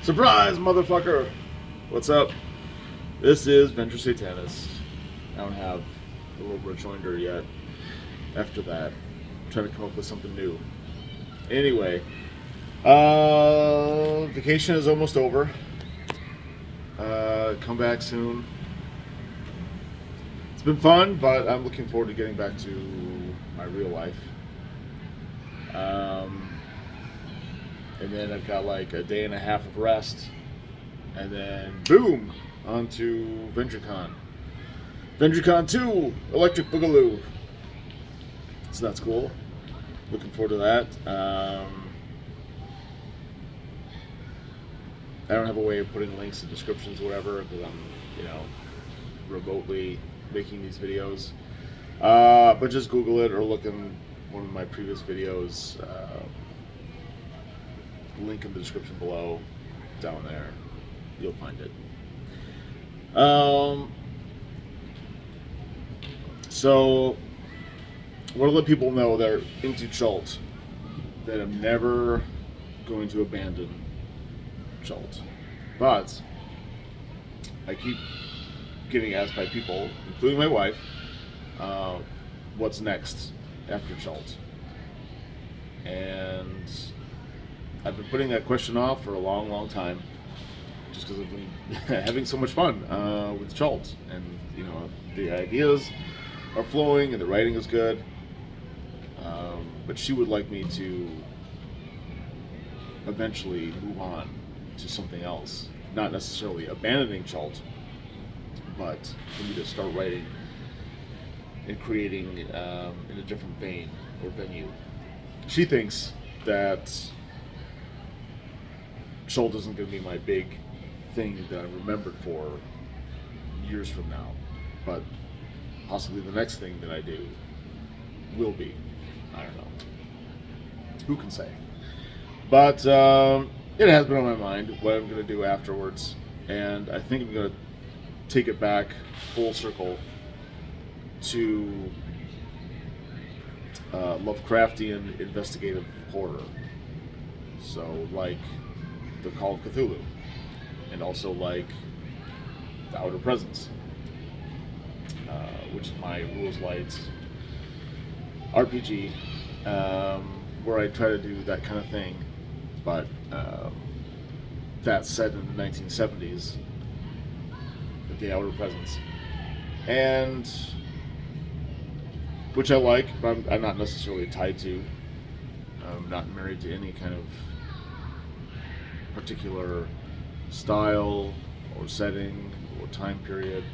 Surprise, motherfucker! What's up? This is Venger Satanis. I don't have a little rejoinder yet. After that, I'm trying to come up with something new. Anyway, vacation is almost over. Come back soon. It's been fun, but I'm looking forward to getting back to my real life. And then I've got like a day and a half of rest, and then boom, on to VengerCon. VengerCon 2, Electric Boogaloo. So that's cool. Looking forward to that. I don't have a way of putting links in descriptions or whatever because I'm, remotely making these videos. But just Google it or look in one of my previous videos. Link in the description below, down there. You'll find it. So, I want to let people know that are into Chult that I'm never going to abandon Chult. But I keep getting asked by people, including my wife, what's next after Chult? And I've been putting that question off for a long, long time, just because I've been having so much fun with Chult, and the ideas are flowing and the writing is good. But she would like me to eventually move on to something else, not necessarily abandoning Chult, but for me to start writing and creating in a different vein or venue. She thinks that Chult isn't going to be my big thing that I'm remembered for years from now, but possibly the next thing that I do will be. I don't know. Who can say? But it has been on my mind what I'm going to do afterwards, and I think I'm going to take it back full circle to Lovecraftian investigative horror. So, like the Call of Cthulhu, and also like the Outer Presence, which is my Rules Light RPG, where I try to do that kind of thing, but that's set in the 1970s, the Outer Presence, and which I like, but I'm not necessarily tied to. I'm not married to any kind of particular style or setting or time period,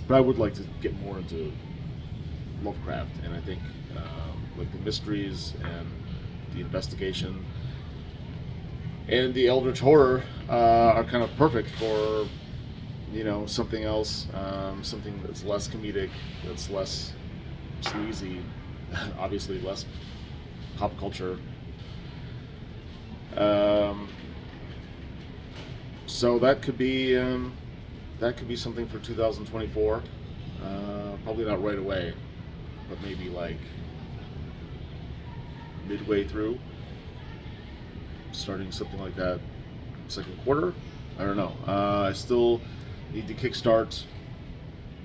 but I would like to get more into Lovecraft, and I think like the mysteries and the investigation and the eldritch horror are kind of perfect for something else, something that's less comedic, that's less sleazy, obviously less pop culture. So that could be something for 2024. Probably not right away, but maybe like midway through, starting something like that, second quarter. I don't know. I still need to kickstart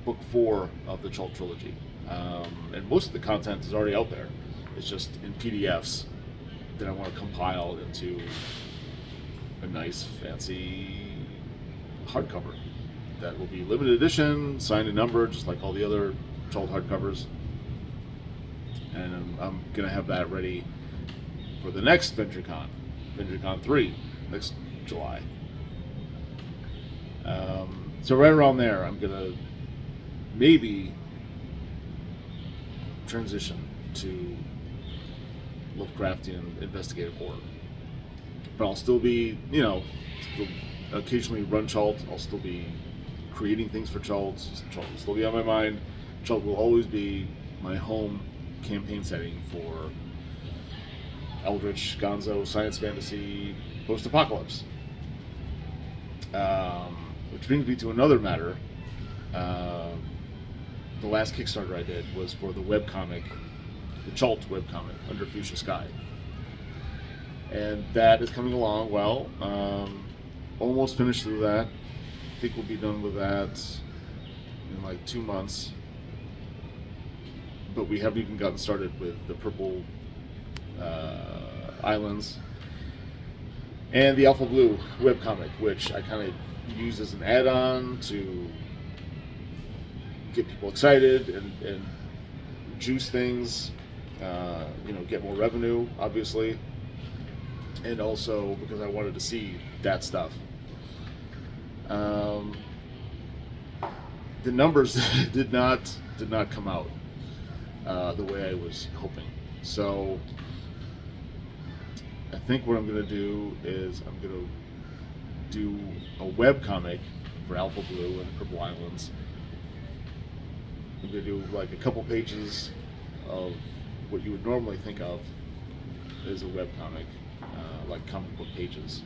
book 4 of the Chult trilogy, and most of the content is already out there. It's just in PDFs that I want to compile into a nice, fancy hardcover that will be limited edition, signed and numbered, just like all the other Chult hardcovers. And I'm going to have that ready for the next VengerCon, VengerCon 3, next July. So right around there, I'm going to maybe transition to Lovecraftian investigative horror. But I'll still be, still occasionally run Chult. I'll still be creating things for Chult. Chult will still be on my mind. Chult will always be my home campaign setting for eldritch, gonzo, science fantasy, post-apocalypse. Which brings me to another matter. The last Kickstarter I did was for the webcomic, the Chult webcomic, Under Fuchsia Sky. and that is coming along well. Almost finished through that. I think we'll be done with that in like 2 months. But we haven't even gotten started with the Purple Islands and the Alpha Blue webcomic, which I kind of use as an add-on to get people excited and juice things, get more revenue, obviously, and also because I wanted to see that stuff. The numbers did not come out the way I was hoping. So I think what I'm going to do is I'm going to do a webcomic for Alpha Blue and Purple Islands. I'm going to do like a couple pages of what you would normally think of as a webcomic, like comic book pages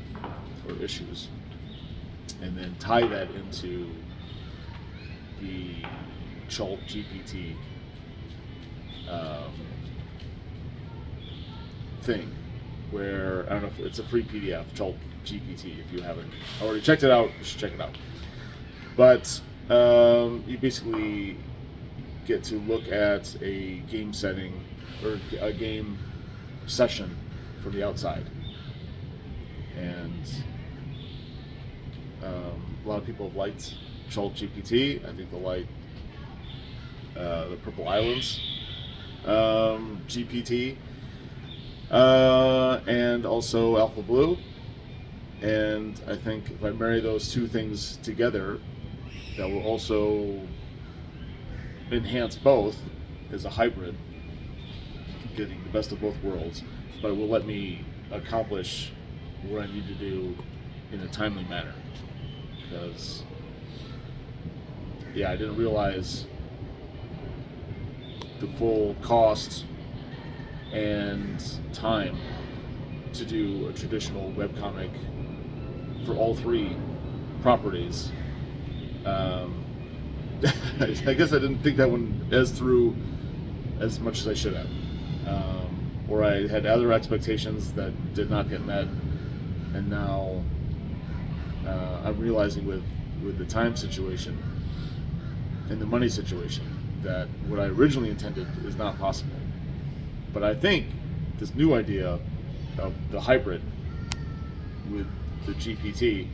or issues, and then tie that into the Chult GPT thing, where I don't know if it's a free PDF, Chult GPT. If you haven't already checked it out, you should check it out. But you basically get to look at a game setting or a game session from the outside, and a lot of people have liked Chult GPT. I think they'll like the Purple Islands GPT, and also Alpha Blue. And I think if I marry those two things together, that will also enhance both as a hybrid, getting the best of both worlds, but it will let me accomplish what I need to do in a timely manner. Because, I didn't realize the full cost and time to do a traditional webcomic for all three properties. I guess I didn't think that one through as much as I should have, or I had other expectations that did not get met, and now I'm realizing with the time situation and the money situation that what I originally intended is not possible. But I think this new idea of the hybrid with the GPT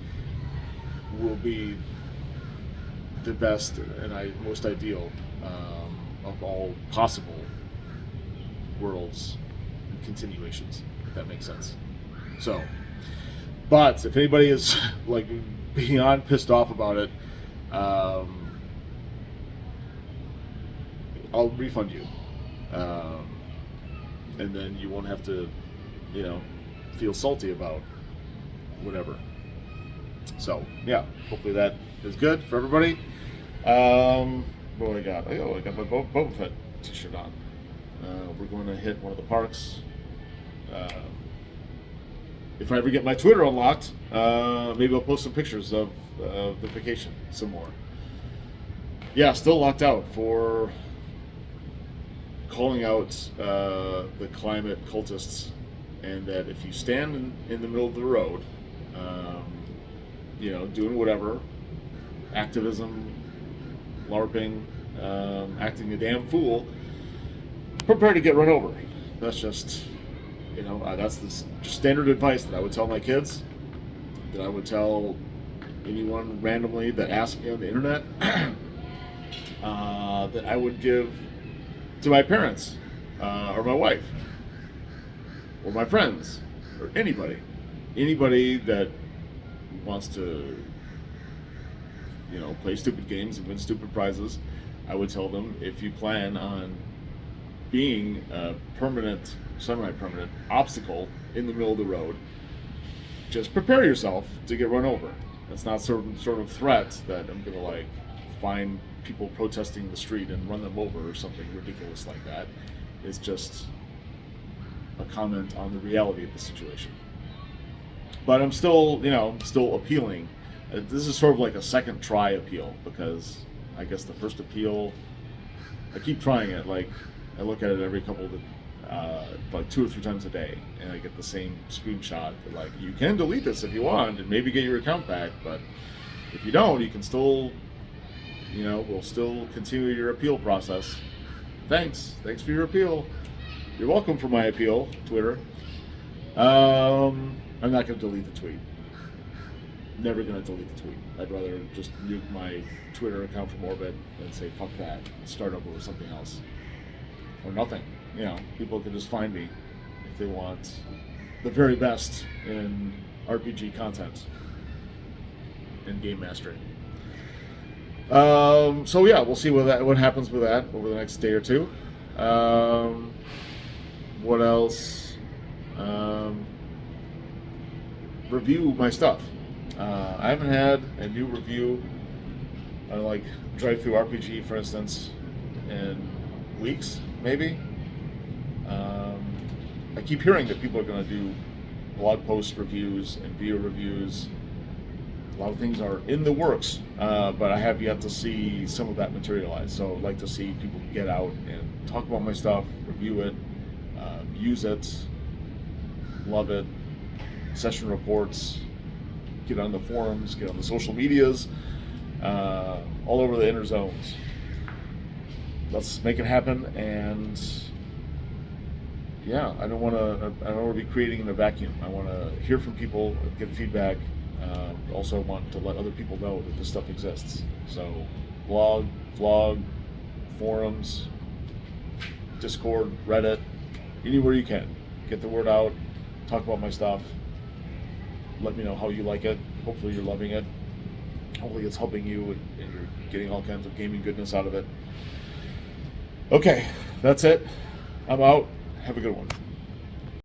will be the best and most ideal of all possible worlds and continuations, if that makes sense. So, but if anybody is like beyond pissed off about it, I'll refund you, and then you won't have to, feel salty about whatever. So hopefully that is good for everybody. What do I got? Oh, I got my Boba Fett t-shirt on. We're going to hit one of the parks. If I ever get my Twitter unlocked, maybe I'll post some pictures of the vacation some more. Still locked out for calling out the climate cultists, and that if you stand in the middle of the road, doing whatever, activism, LARPing, acting a damn fool, prepare to get run over. That's just, that's the standard advice that I would tell my kids, that I would tell anyone randomly that asks me on the internet, that I would give to my parents, or my wife, or my friends, or anybody that wants to, play stupid games and win stupid prizes. I would tell them, if you plan on being a permanent, semi-permanent obstacle in the middle of the road, just prepare yourself to get run over. That's not sort of threat that I'm gonna find people protesting in the street and run them over or something ridiculous like that. It's just a comment on the reality of the situation. But I'm still, still appealing. This is sort of like a second try appeal, because I guess the first appeal, I keep trying it. I look at it every couple of, like 2 or 3 times a day, and I get the same screenshot that, like, you can delete this if you want and maybe get your account back, but if you don't, you can still, we'll still continue your appeal process. Thanks for your appeal. You're welcome for my appeal, Twitter. I'm not going to delete the tweet. Never going to delete the tweet. I'd rather just nuke my Twitter account from orbit and say, fuck that, start over with something else. Or nothing. People can just find me if they want the very best in RPG content and game mastering. So yeah, we'll see what happens with that over the next day or two. What else? Review my stuff. I haven't had a new review on, like, Drive Through RPG, for instance, in weeks, maybe. I keep hearing that people are going to do blog post reviews and video reviews. A lot of things are in the works, but I have yet to see some of that materialize. So I'd like to see people get out and talk about my stuff, review it, use it, love it, session reports, get on the forums, get on the social medias, all over the inner zones. Let's make it happen. And yeah, I don't want to be creating in a vacuum. I want to hear from people, get feedback. Also want to let other people know that this stuff exists. So blog, vlog, forums, Discord, Reddit, anywhere you can. Get the word out, talk about my stuff. Let me know how you like it. Hopefully you're loving it. Hopefully it's helping you and you're getting all kinds of gaming goodness out of it. Okay, that's it. I'm out. Have a good one.